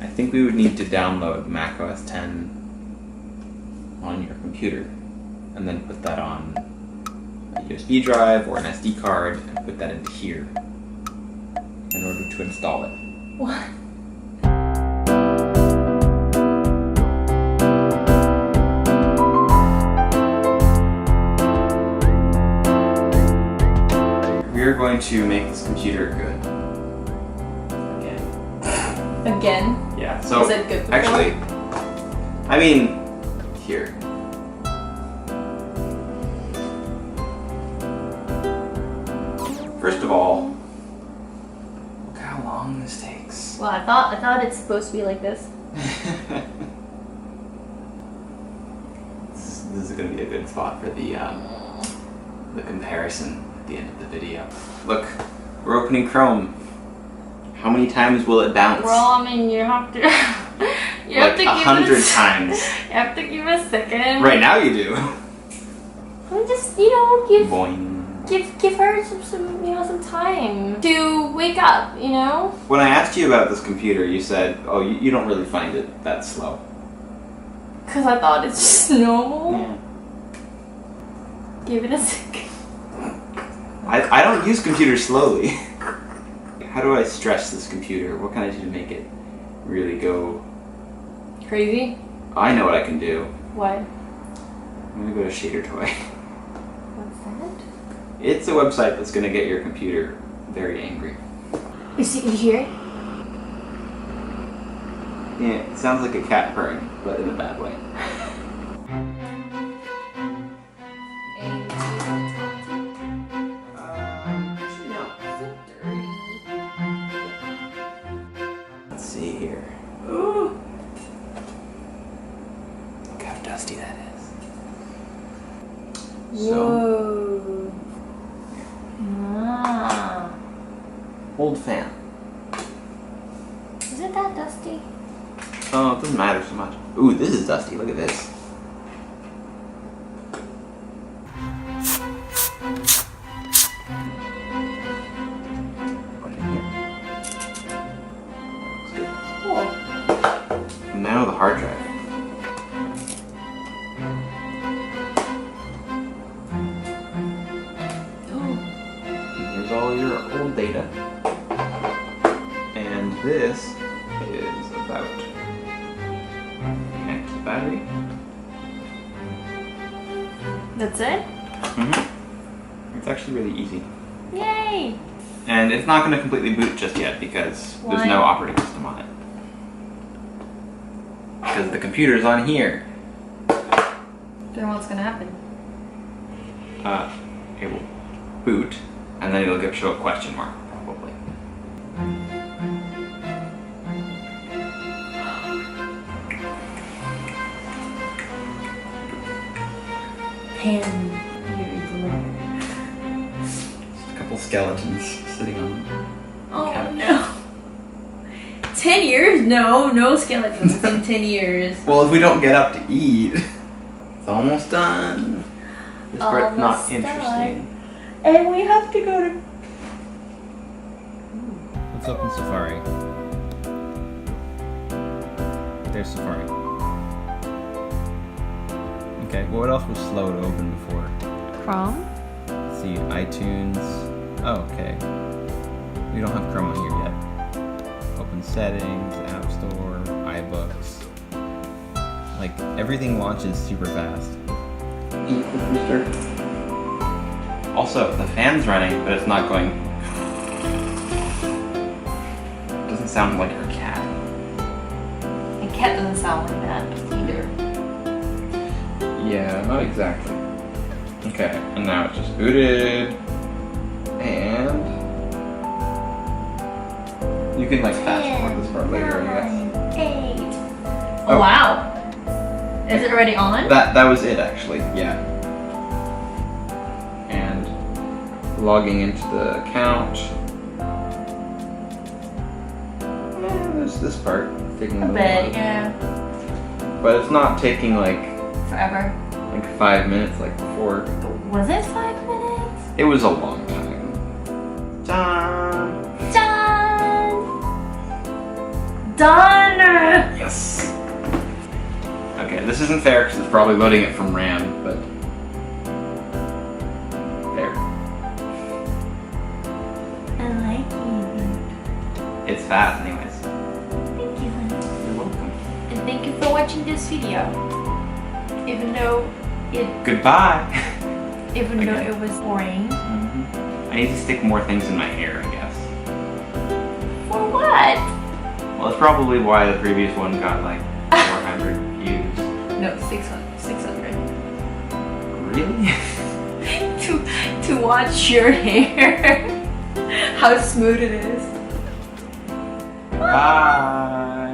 I think we would need to download Mac OS X on your computer and then put that on a USB drive or an SD card and put that into here in order to install it. What? We're going to make this computer good. Again? Yeah, so is it good before? Actually, I mean, here. First of all, look how long this takes. Well, I thought it's supposed to be like this. This is going to be a good spot for the comparison at the end of the video. Look, we're opening Chrome. How many times will it bounce? Well, I mean, you have to. You like have to give 100 times. You have to give it a second. Right now you do. I'm just, you know, Boing. give her some time to wake up, you know. When I asked you about this computer, you said, "Oh, you don't really find it that slow." Cause I thought it's just normal. Yeah. Give it a second. I don't use computers slowly. How do I stress this computer? What can I do to make it really go Crazy? I know what I can do. What? I'm gonna go to Shader Toy. What's that? It's a website that's gonna get your computer very angry. You hear it? Yeah, it sounds like a cat purring, but in a bad way. Actually, no. Let's see here. Ooh. Look how dusty that is. Whoa. Ah. Old fan. Is it that dusty? Oh, it doesn't matter so much. Ooh, this is dusty. Look at this. Put it in here. Looks good. Cool. Now the hard drive. Oh. Here's all your old data. And this is about connect the battery. That's it? It's actually really easy. Yay! And it's not going to completely boot just yet because Why? there's no operating system on it. Because the computer's on here. Then what's gonna happen? It will boot, and then it'll show a question mark, probably. Pen. Just a couple skeletons sitting on Oh couch. no. 10 years? No skeletons in 10 years. Well, if we don't get up to eat, it's almost done. This part's not Almost interesting. And we have to go to... Let's open Safari. There's Safari. Okay, well, what else was slow to open before? Chrome? Let's see, iTunes. Oh, okay. We don't have Chrome on here yet. Open settings, App Store, iBooks. Like, everything launches super fast. Also, the fan's running, but it's not going... It doesn't sound like our cat. A cat doesn't sound like that either. Yeah, not exactly. Okay, and now it's just booted. And... you can like fast forward this part later, I guess. 8. Oh. Oh wow! Is it already on? That was it actually, yeah. And logging into the account. Yeah, there's this part taking a A little bit, while. yeah. But it's not taking like Forever. 5 minutes like before. Was it 5 minutes? It was a long time. Done. Done! Done! Yes. Okay, this isn't fair because it's probably loading it from RAM, but there. I like it. It's fast anyways. Thank you, honey. You're welcome. And thank you for watching this video. Even though Goodbye. Even though it was boring. I need to stick more things in my hair, I guess. For what? Well, that's probably why the previous one got like 400 views. No, 600. Really? to watch your hair. How smooth it is. Bye.